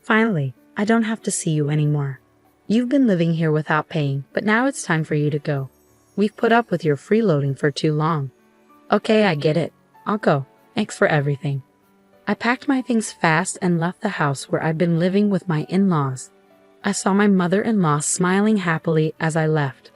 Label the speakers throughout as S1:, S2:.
S1: Finally, I don't have to see you anymore. You've been living here without paying, but now it's time for you to go. We've put up with your freeloading for too long. Okay, I get it. I'll go. Thanks for everything. I packed my things fast and left the house where I'd been living with my in-laws. I saw my mother-in-law smiling happily as I left.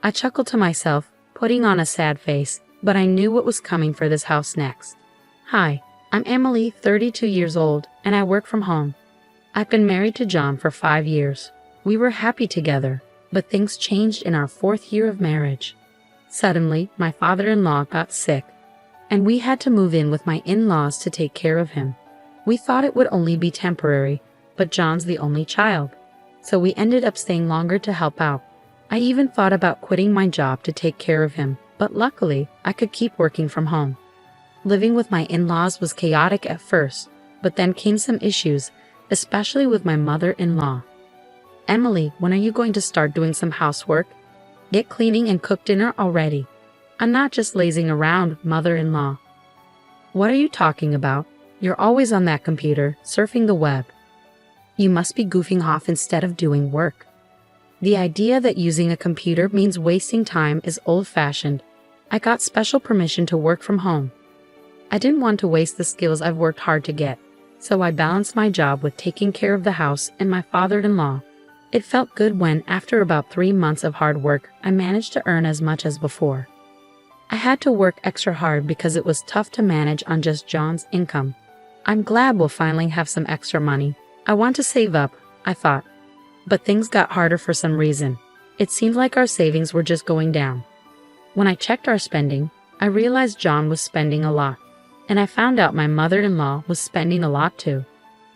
S1: I chuckled to myself, putting on a sad face, but I knew what was coming for this house next. Hi, I'm Emily, 32 years old, and I work from home. I've been married to John for 5 years. We were happy together, but things changed in our 4th year of marriage. Suddenly, my father-in-law got sick, and we had to move in with my in-laws to take care of him. We thought it would only be temporary, but John's the only child, so we ended up staying longer to help out. I even thought about quitting my job to take care of him, but luckily, I could keep working from home. Living with my in-laws was chaotic at first, but then came some issues, especially with my mother-in-law. Emily, when are you going to start doing some housework? Get cleaning and cook dinner already. I'm not just lazing around, mother-in-law. What are you talking about? You're always on that computer, surfing the web. You must be goofing off instead of doing work. The idea that using a computer means wasting time is old-fashioned. I got special permission to work from home. I didn't want to waste the skills I've worked hard to get, so I balanced my job with taking care of the house and my father-in-law. It felt good when, after about 3 months of hard work, I managed to earn as much as before. I had to work extra hard because it was tough to manage on just John's income. I'm glad we'll finally have some extra money. I want to save up, I thought. But things got harder for some reason. It seemed like our savings were just going down. When I checked our spending, I realized John was spending a lot. And I found out my mother-in-law was spending a lot too.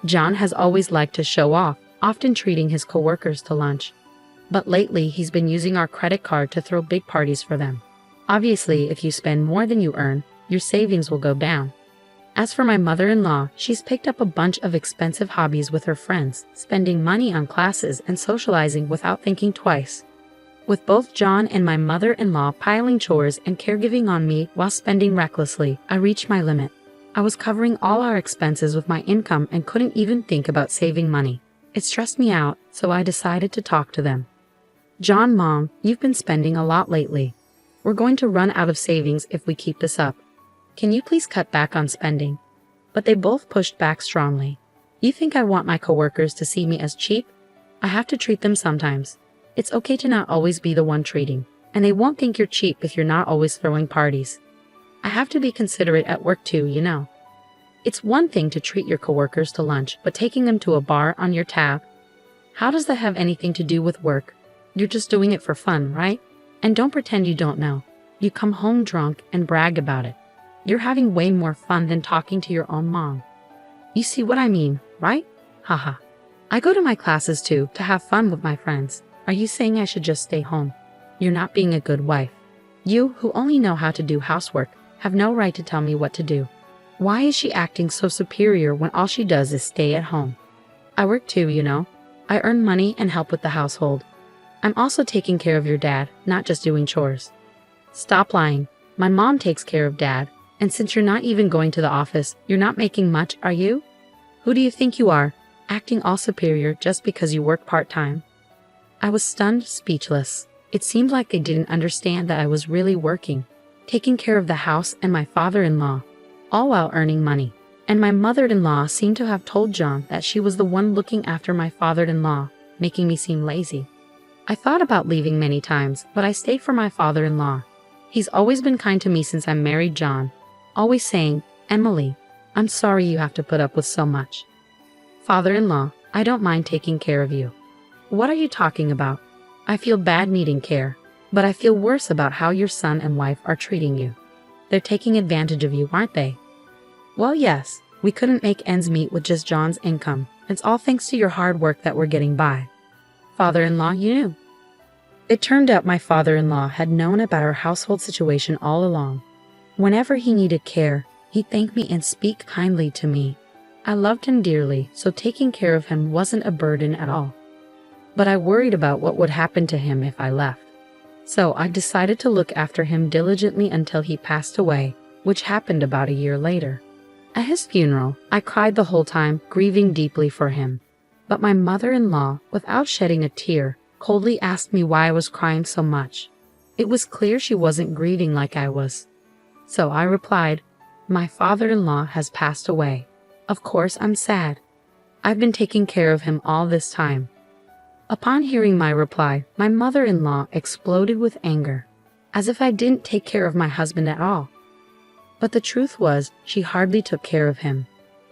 S1: John has always liked to show off, often treating his coworkers to lunch. But lately, he's been using our credit card to throw big parties for them. Obviously, if you spend more than you earn, your savings will go down. As for my mother-in-law, she's picked up a bunch of expensive hobbies with her friends, spending money on classes and socializing without thinking twice. With both John and my mother-in-law piling chores and caregiving on me while spending recklessly, I reached my limit. I was covering all our expenses with my income and couldn't even think about saving money. It stressed me out, so I decided to talk to them. John, Mom, you've been spending a lot lately. We're going to run out of savings if we keep this up. Can you please cut back on spending? But they both pushed back strongly. You think I want my coworkers to see me as cheap? I have to treat them sometimes. It's okay to not always be the one treating, and they won't think you're cheap if you're not always throwing parties. I have to be considerate at work too, you know. It's one thing to treat your coworkers to lunch, but taking them to a bar on your tab? How does that have anything to do with work? You're just doing it for fun, right? And don't pretend you don't know. You come home drunk and brag about it. You're having way more fun than talking to your own mom. You see what I mean, right? Haha. I go to my classes too, to have fun with my friends. Are you saying I should just stay home? You're not being a good wife. You, who only know how to do housework, have no right to tell me what to do. Why is she acting so superior when all she does is stay at home? I work too, you know. I earn money and help with the household. I'm also taking care of your dad, not just doing chores. Stop lying. My mom takes care of Dad, and since you're not even going to the office, you're not making much, are you? Who do you think you are, acting all superior just because you work part-time? I was stunned, speechless. It seemed like they didn't understand that I was really working, taking care of the house and my father-in-law, all while earning money. And my mother-in-law seemed to have told John that she was the one looking after my father-in-law, making me seem lazy. I thought about leaving many times, but I stayed for my father-in-law. He's always been kind to me since I married John, always saying, Emily, I'm sorry you have to put up with so much. Father-in-law, I don't mind taking care of you. What are you talking about? I feel bad needing care, but I feel worse about how your son and wife are treating you. They're taking advantage of you, aren't they? Well, yes, we couldn't make ends meet with just John's income. It's all thanks to your hard work that we're getting by. Father-in-law, you knew. It turned out my father-in-law had known about our household situation all along. Whenever he needed care, he'd thank me and speak kindly to me. I loved him dearly, so taking care of him wasn't a burden at all. But I worried about what would happen to him if I left. So I decided to look after him diligently until he passed away, which happened about a year later. At his funeral, I cried the whole time, grieving deeply for him. But my mother-in-law, without shedding a tear, coldly asked me why I was crying so much. It was clear she wasn't grieving like I was. So I replied, "My father-in-law has passed away. Of course I'm sad. I've been taking care of him all this time." Upon hearing my reply, my mother-in-law exploded with anger, as if I didn't take care of my husband at all. But the truth was, she hardly took care of him.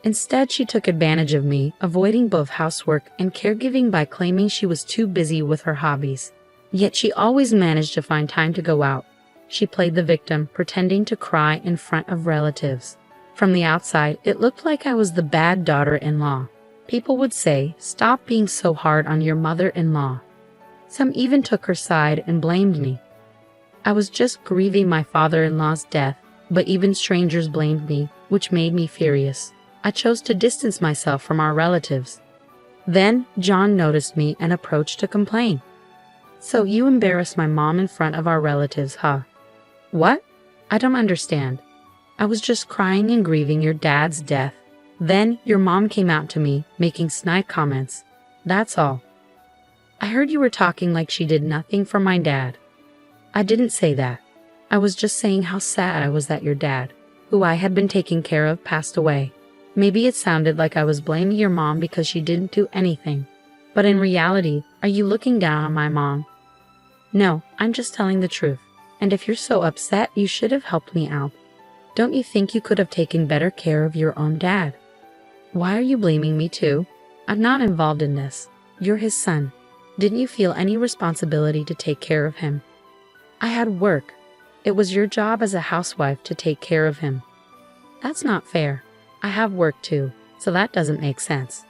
S1: Instead, she took advantage of me, avoiding both housework and caregiving by claiming she was too busy with her hobbies. Yet she always managed to find time to go out. She played the victim, pretending to cry in front of relatives. From the outside, it looked like I was the bad daughter-in-law. People would say, "Stop being so hard on your mother-in-law." Some even took her side and blamed me. I was just grieving my father-in-law's death, but even strangers blamed me, which made me furious. I chose to distance myself from our relatives. Then, John noticed me and approached to complain. "So you embarrassed my mom in front of our relatives, huh?" "What? I don't understand. I was just crying and grieving your dad's death. Then, your mom came out to me, making snide comments. That's all. I heard you were talking like she did nothing for my dad." "I didn't say that. I was just saying how sad I was that your dad, who I had been taking care of, passed away. Maybe it sounded like I was blaming your mom because she didn't do anything. But in reality, are you looking down on my mom?" "No, I'm just telling the truth. And if you're so upset, you should have helped me out. Don't you think you could have taken better care of your own dad?" "Why are you blaming me too? I'm not involved in this. You're his son. Didn't you feel any responsibility to take care of him?" "I had work. It was your job as a housewife to take care of him." "That's not fair. I have work too, so that doesn't make sense."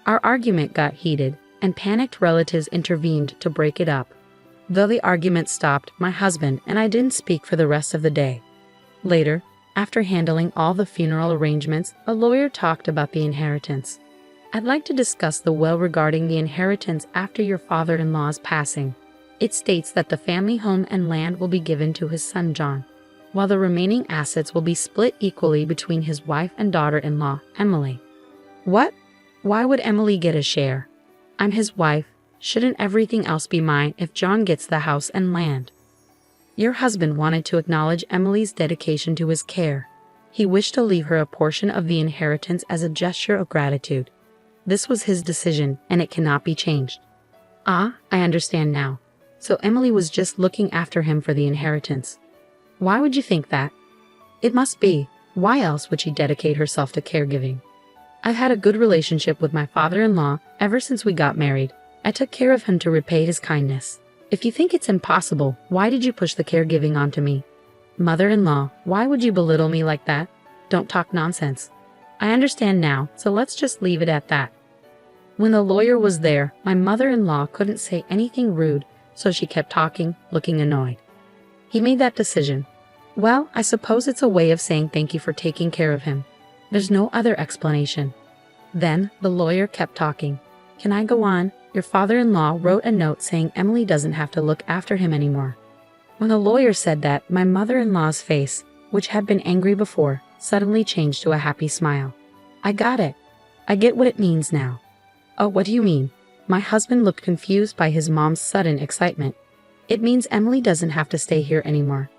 S1: Our argument got heated, and panicked relatives intervened to break it up. Though the argument stopped, my husband and I didn't speak for the rest of the day. Later, after handling all the funeral arrangements, a lawyer talked about the inheritance. "I'd like to discuss the will regarding the inheritance after your father-in-law's passing. It states that the family home and land will be given to his son John, while the remaining assets will be split equally between his wife and daughter-in-law, Emily." "What? Why would Emily get a share? I'm his wife. Shouldn't everything else be mine if John gets the house and land?" "Your husband wanted to acknowledge Emily's dedication to his care. He wished to leave her a portion of the inheritance as a gesture of gratitude. This was his decision, and it cannot be changed." "Ah, I understand now. So Emily was just looking after him for the inheritance. Why would you think that?" "It must be. Why else would she dedicate herself to caregiving? I've had a good relationship with my father-in-law ever since we got married. I took care of him to repay his kindness. If you think it's impossible, why did you push the caregiving onto me?" "Mother-in-law, why would you belittle me like that? Don't talk nonsense. I understand now, so let's just leave it at that." When the lawyer was there, my mother-in-law couldn't say anything rude, so she kept talking, looking annoyed. "He made that decision. Well, I suppose it's a way of saying thank you for taking care of him. There's no other explanation." Then the lawyer kept talking. "Can I go on? Your father-in-law wrote a note saying Emily doesn't have to look after him anymore." When the lawyer said that, my mother-in-law's face, which had been angry before, suddenly changed to a happy smile. "I got it. I get what it means now." "Oh, what do you mean?" My husband looked confused by his mom's sudden excitement. "It means Emily doesn't have to stay here anymore.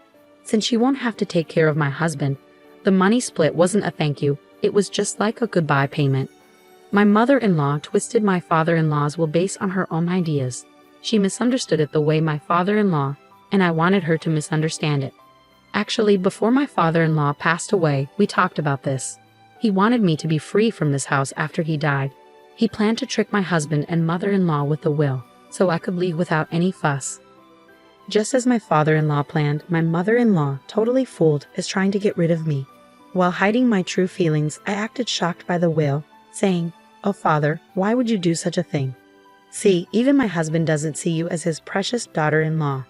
S1: Since she won't have to take care of my husband, the money split wasn't a thank you, it was just like a goodbye payment." My mother-in-law twisted my father-in-law's will based on her own ideas. She misunderstood it the way my father-in-law, and I wanted her to misunderstand it. Actually, before my father-in-law passed away, we talked about this. He wanted me to be free from this house after he died. He planned to trick my husband and mother-in-law with the will, so I could leave without any fuss. Just as my father-in-law planned, my mother-in-law, totally fooled, is trying to get rid of me. While hiding my true feelings, I acted shocked by the will, saying, "Oh, father, why would you do such a thing? See, even my husband doesn't see you as his precious daughter-in-law.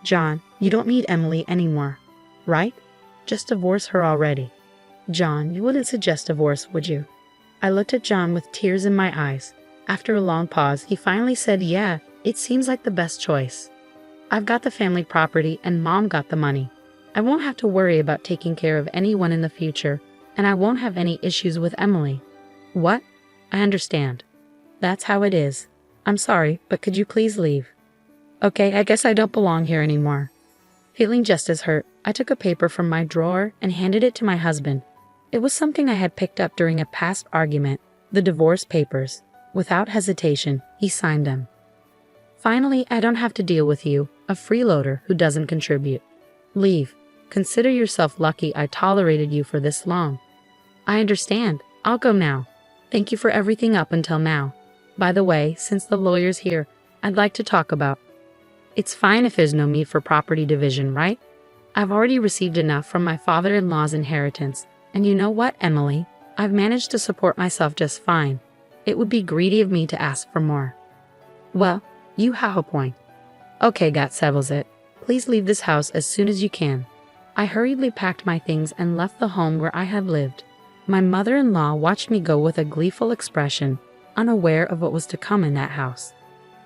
S1: John, you don't need Emily anymore, right? Just divorce her already." "John, you wouldn't suggest divorce, would you?" I looked at John with tears in my eyes. After a long pause, he finally said, "Yeah, it seems like the best choice. I've got the family property and Mom got the money. I won't have to worry about taking care of anyone in the future, and I won't have any issues with Emily." "What? I understand. That's how it is. I'm sorry, but could you please leave? Okay, I guess I don't belong here anymore. Feeling just as hurt, I took a paper from my drawer and handed it to my husband. It was something I had picked up during a past argument, the divorce papers. Without hesitation, he signed them. Finally, I don't have to deal with you, a freeloader who doesn't contribute. Leave. Consider yourself lucky I tolerated you for this long. I understand. I'll go now. Thank you for everything up until now. By the way, since the lawyer's here, I'd like to talk about. It's fine if there's no need for property division, right? I've already received enough from my father-in-law's inheritance, and you know what, Emily? I've managed to support myself just fine. It would be greedy of me to ask for more. Well, you have a point. Okay, that settles it. Please leave this house as soon as you can. I hurriedly packed my things and left the home where I had lived. My mother-in-law watched me go with a gleeful expression, unaware of what was to come in that house.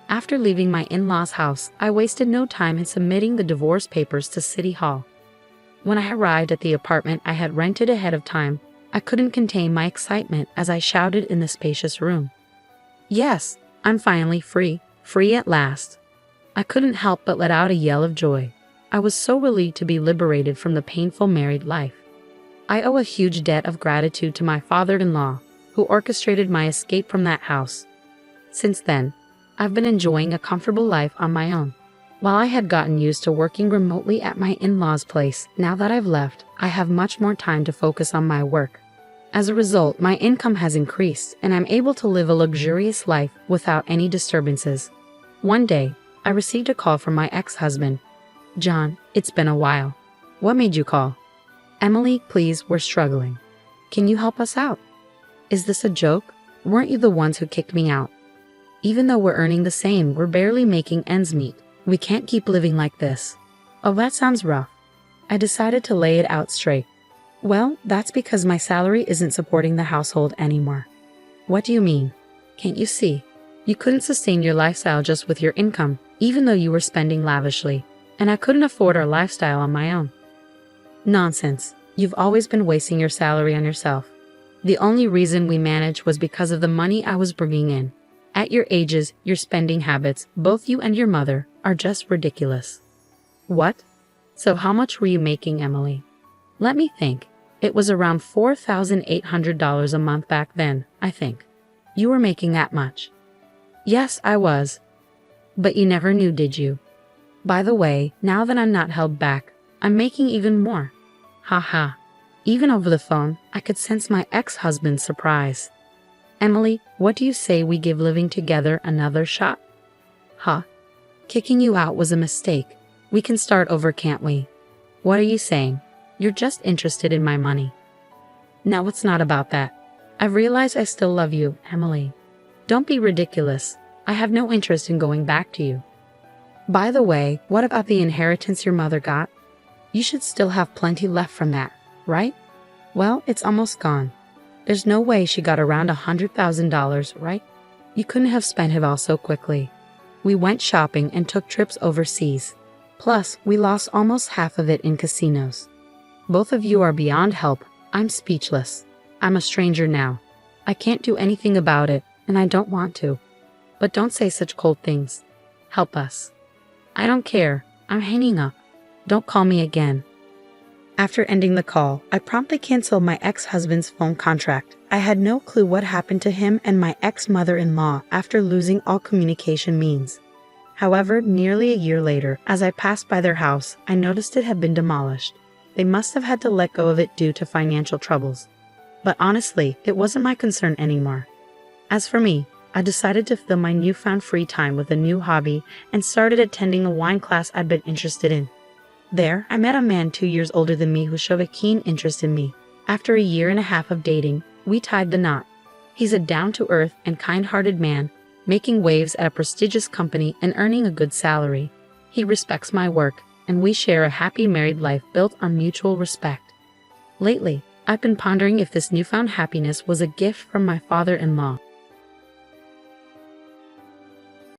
S1: After leaving my in-laws' house, I wasted no time in submitting the divorce papers to City Hall. When I arrived at the apartment I had rented ahead of time, I couldn't contain my excitement as I shouted in the spacious room. Yes, I'm finally free at last. I couldn't help but let out a yell of joy. I was so relieved to be liberated from the painful married life. I owe a huge debt of gratitude to my father-in-law, who orchestrated my escape from that house. Since then, I've been enjoying a comfortable life on my own. While I had gotten used to working remotely at my in-laws' place, now that I've left, I have much more time to focus on my work. As a result, my income has increased, and I'm able to live a luxurious life without any disturbances. One day, I received a call from my ex-husband. John, it's been a while. What made you call? Emily, please, we're struggling. Can you help us out? Is this a joke? Weren't you the ones who kicked me out? Even though we're earning the same, we're barely making ends meet. We can't keep living like this. Oh, that sounds rough. I decided to lay it out straight. Well, that's because my salary isn't supporting the household anymore. What do you mean? Can't you see? You couldn't sustain your lifestyle just with your income, even though you were spending lavishly, and I couldn't afford our lifestyle on my own. Nonsense. You've always been wasting your salary on yourself. The only reason we managed was because of the money I was bringing in. At your ages, your spending habits, both you and your mother, are just ridiculous. What? So how much were you making, Emily? Let me think. It was around $4,800 a month back then, I think. You were making that much. Yes, I was. But you never knew, did you? By the way, now that I'm not held back, I'm making even more. Ha. Even over the phone, I could sense my ex-husband's surprise. Emily, what do you say we give living together another shot? Huh? Kicking you out was a mistake. We can start over, can't we? What are you saying? You're just interested in my money. No, it's not about that. I've realized I still love you, Emily. Don't be ridiculous. I have no interest in going back to you. By the way, what about the inheritance your mother got? You should still have plenty left from that, right? Well, it's almost gone. There's no way she got around $100,000, right? You couldn't have spent it all so quickly. We went shopping and took trips overseas. Plus, we lost almost half of it in casinos. Both of you are beyond help. I'm speechless. I'm a stranger now. I can't do anything about it, and I don't want to. But don't say such cold things. Help us. I don't care. I'm hanging up. Don't call me again. After ending the call, I promptly canceled my ex-husband's phone contract. I had no clue what happened to him and my ex-mother-in-law after losing all communication means. However, nearly a year later, as I passed by their house, I noticed it had been demolished. They must have had to let go of it due to financial troubles. But honestly, it wasn't my concern anymore. As for me, I decided to fill my newfound free time with a new hobby and started attending a wine class I'd been interested in. There, I met a man 2 years older than me who showed a keen interest in me. After a year and a half of dating, we tied the knot. He's a down-to-earth and kind-hearted man, making waves at a prestigious company and earning a good salary. He respects my work, and we share a happy married life built on mutual respect. Lately, I've been pondering if this newfound happiness was a gift from my father-in-law.